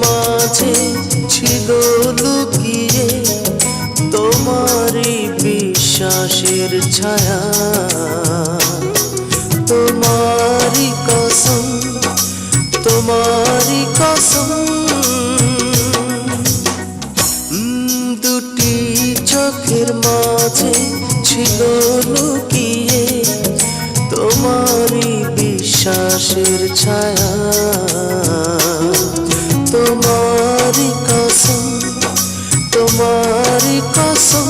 মাঝে ছিল লুকিয়ে তোমারই বিশ্বাসের ছায়া। তোমারই কসম, তোমারই কসম। দুটি চোখের মাঝে ছিল লুকিয়ে তোমারই বিশ্বাসের ছায়া। তোমারই কসম, তোমারই কসম।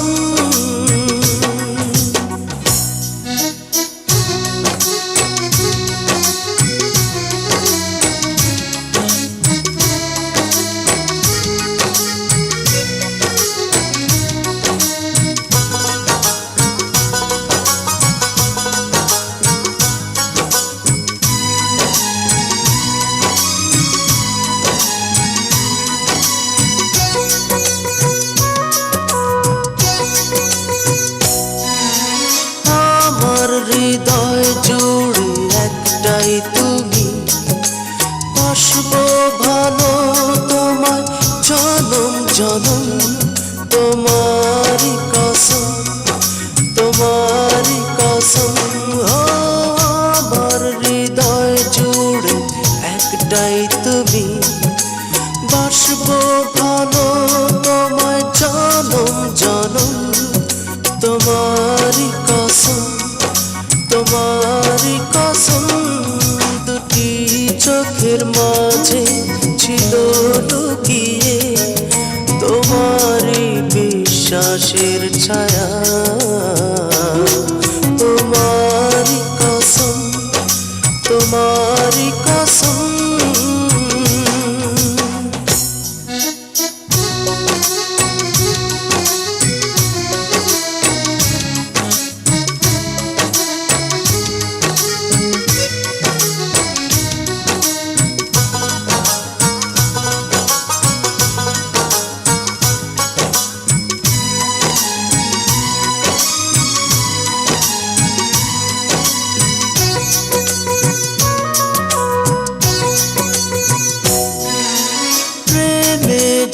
হৃদয় জুড়ে একটাই তুমি, বাসবো ভালো তোমায় জনম জনম। তোমারই কসম, তোমারই কসম। আমার হৃদয় জুড়ে একটাই তুমি, বাসবো ভালো তোমায় জনম জনম। তোমারই কসম, তোমারই কসম। দুটি চোখের মাঝে ছিল লুকিয়ে তোমারই বিশ্বাসের ছায়া। তোমারই কসম, তোমারই কসম।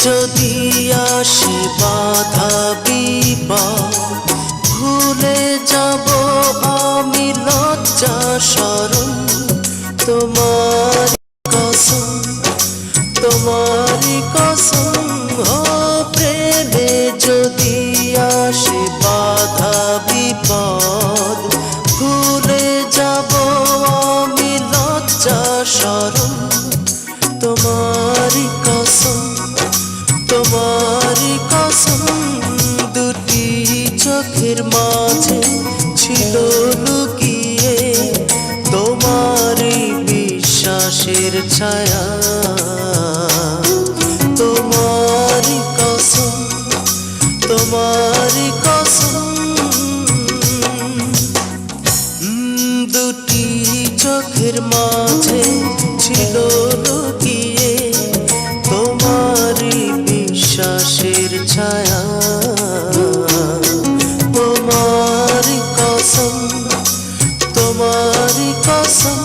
যদি আসে বাধা বিপদ, ভুলে যাব আমি লজ্জা শরম। তোমারই কসম, তোমারই কসম। প্রেমে যদি আসে বাধা বিপদ, ভুলে যাব আমি লজ্জা শরম। তোমারই কসম, তোমারই কসম। দুটি চোখের মাঝে ছিল লুকিয়ে তোমারই বিশ্বাসের ছায়া। তোমারই কসম, তোমারই কসম। দুটি চোখের মাঝে ছিল লুকিয়ে তোমারই বিশ্বাসের ছায়া। তোমারই কসম, তোমারই কসম।